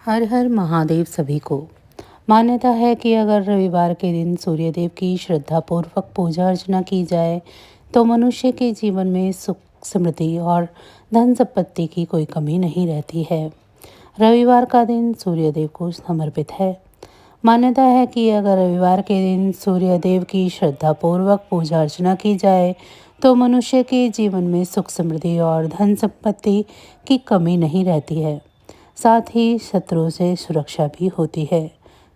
हर हर महादेव सभी को। मान्यता है कि अगर रविवार के दिन सूर्यदेव की श्रद्धापूर्वक पूजा अर्चना की जाए तो मनुष्य के जीवन में सुख समृद्धि और धन संपत्ति की कोई कमी नहीं रहती है। रविवार का दिन सूर्यदेव को समर्पित है। मान्यता है कि अगर रविवार के दिन सूर्यदेव की श्रद्धापूर्वक पूजा अर्चना की जाए तो मनुष्य के जीवन में सुख समृद्धि और धन संपत्ति की कमी नहीं रहती है। साथ ही शत्रुओं से सुरक्षा भी होती है।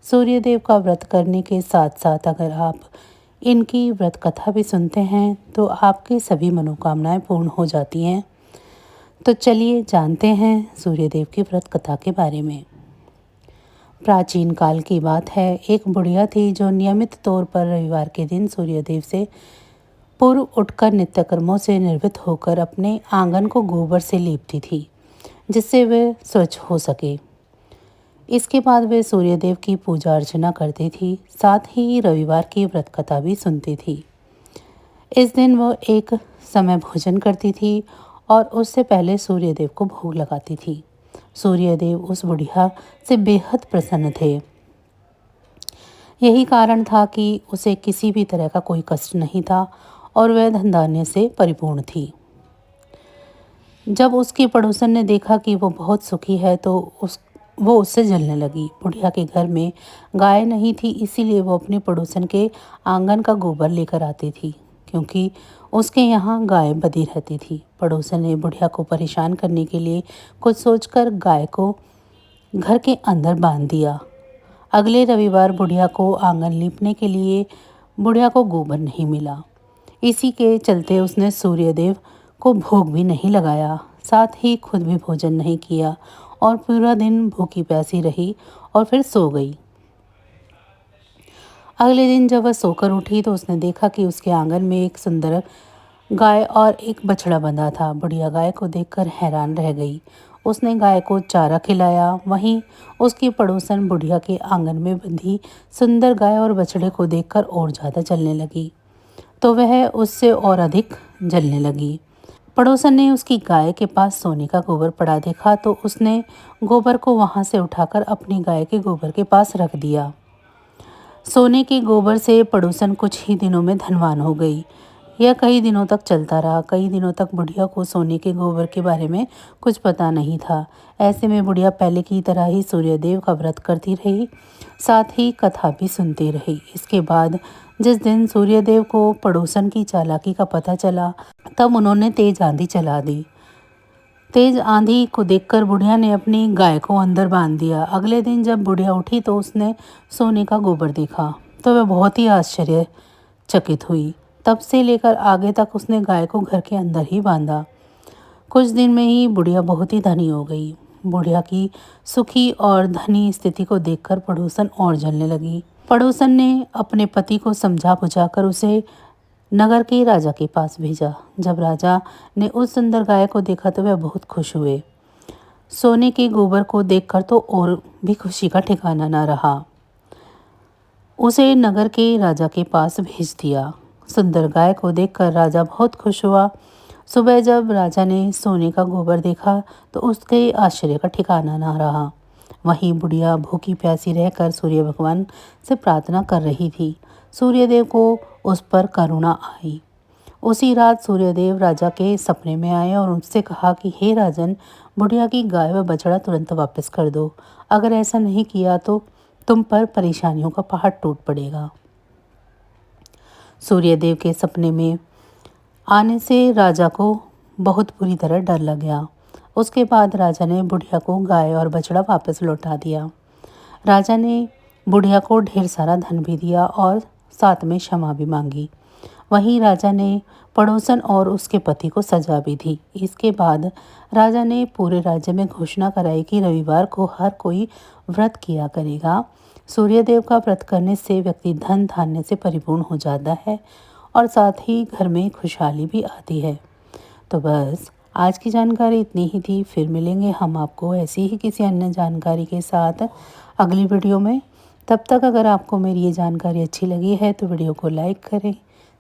सूर्यदेव का व्रत करने के साथ साथ अगर आप इनकी व्रत कथा भी सुनते हैं तो आपकी सभी मनोकामनाएं पूर्ण हो जाती हैं। तो चलिए जानते हैं सूर्यदेव की व्रत कथा के बारे में। प्राचीन काल की बात है, एक बुढ़िया थी जो नियमित तौर पर रविवार के दिन सूर्यदेव से पूर्व उठकर नित्य कर्मों से निर्वृत्त होकर अपने आंगन को गोबर से लीपती थी जिससे वे स्वच्छ हो सके। इसके बाद वे सूर्यदेव की पूजा अर्चना करती थी, साथ ही रविवार की व्रत कथा भी सुनती थी। इस दिन वो एक समय भोजन करती थी और उससे पहले सूर्यदेव को भोग लगाती थी। सूर्यदेव उस बुढ़िया से बेहद प्रसन्न थे। यही कारण था कि उसे किसी भी तरह का कोई कष्ट नहीं था और वह धन धान्य से परिपूर्ण थी। जब उसकी पड़ोसन ने देखा कि वो बहुत सुखी है तो वो उससे जलने लगी। बुढ़िया के घर में गाय नहीं थी, इसीलिए वो अपने पड़ोसन के आंगन का गोबर लेकर आती थी, क्योंकि उसके यहाँ गाय बंधी रहती थी। पड़ोसन ने बुढ़िया को परेशान करने के लिए कुछ सोचकर गाय को घर के अंदर बांध दिया। अगले रविवार बुढ़िया को आंगन लीपने के लिए बुढ़िया को गोबर नहीं मिला। इसी के चलते उसने सूर्यदेव को भोग भी नहीं लगाया, साथ ही खुद भी भोजन नहीं किया और पूरा दिन भूखी प्यासी रही और फिर सो गई। अगले दिन जब वह सोकर उठी तो उसने देखा कि उसके आंगन में एक सुंदर गाय और एक बछड़ा बंधा था। बुढ़िया गाय को देखकर हैरान रह गई। उसने गाय को चारा खिलाया। वहीं उसकी पड़ोसन बुढ़िया के आंगन में बंधी सुंदर गाय और बछड़े को देखकर और ज़्यादा जलने लगी, तो वह उससे और अधिक जलने लगी। पड़ोसन ने उसकी गाय के पास सोने का गोबर पड़ा देखा तो उसने गोबर को वहां से उठाकर अपनी गाय के गोबर के पास रख दिया। सोने के गोबर से पड़ोसन कुछ ही दिनों में धनवान हो गई। यह कई दिनों तक चलता रहा। कई दिनों तक बुढ़िया को सोने के गोबर के बारे में कुछ पता नहीं था। ऐसे में बुढ़िया पहले की तरह ही सूर्यदेव का व्रत करती रही, साथ ही कथा भी सुनती रही। इसके बाद जिस दिन सूर्यदेव को पड़ोसन की चालाकी का पता चला तब उन्होंने तेज आंधी चला दी। तेज आंधी को देखकर बुढ़िया ने अपनी गाय को अंदर बांध दिया। अगले दिन जब बुढ़िया उठी तो उसने सोने का गोबर देखा तो वह बहुत ही आश्चर्यचकित हुई। तब से लेकर आगे तक उसने गाय को घर के अंदर ही बांधा। कुछ दिन में ही बुढ़िया बहुत ही धनी हो गई। बुढ़िया की सुखी और धनी स्थिति को देखकर पड़ोसन और जलने लगी। पड़ोसन ने अपने पति को समझा बुझाकर उसे नगर के राजा के पास भेजा। जब राजा ने उस सुंदर गाय को देखा तो वह बहुत खुश हुए। सोने के गोबर को देखकर तो और भी खुशी का ठिकाना न रहा। उसे नगर के राजा के पास भेज दिया। सुंदर गाय को देखकर राजा बहुत खुश हुआ। सुबह जब राजा ने सोने का गोबर देखा तो उसके आश्चर्य का ठिकाना न रहा। वहीं बुढ़िया भूखी प्यासी रहकर सूर्य भगवान से प्रार्थना कर रही थी। सूर्यदेव को उस पर करुणा आई। उसी रात सूर्यदेव राजा के सपने में आए और उससे कहा कि हे राजन, बुढ़िया की गाय व बछड़ा तुरंत वापस कर दो। अगर ऐसा नहीं किया तो तुम पर परेशानियों का पहाड़ टूट पड़ेगा। सूर्यदेव के सपने में आने से राजा को बहुत बुरी तरह डर लग गया। उसके बाद राजा ने बुढ़िया को गाय और बछड़ा वापस लौटा दिया। राजा ने बुढ़िया को ढेर सारा धन भी दिया और साथ में क्षमा भी मांगी। वहीं राजा ने पड़ोसन और उसके पति को सजा भी दी। इसके बाद राजा ने पूरे राज्य में घोषणा कराई कि रविवार को हर कोई व्रत किया करेगा। सूर्यदेव का व्रत करने से व्यक्ति धन धान्य से परिपूर्ण हो जाता है और साथ ही घर में खुशहाली भी आती है। तो बस आज की जानकारी इतनी ही थी। फिर मिलेंगे हम आपको ऐसी ही किसी अन्य जानकारी के साथ अगली वीडियो में। तब तक अगर आपको मेरी ये जानकारी अच्छी लगी है तो वीडियो को लाइक करें।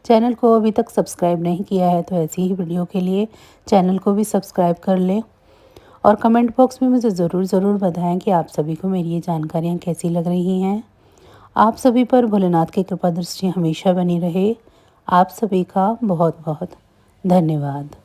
चैनल को अभी तक सब्सक्राइब नहीं किया है तो ऐसी ही वीडियो के लिए चैनल को भी सब्सक्राइब कर लें और कमेंट बॉक्स में मुझे ज़रूर बताएं कि आप सभी को मेरी ये जानकारियाँ कैसी लग रही हैं। आप सभी पर भोलेनाथ की कृपा दृष्टि हमेशा बनी रहे। आप सभी का बहुत बहुत धन्यवाद।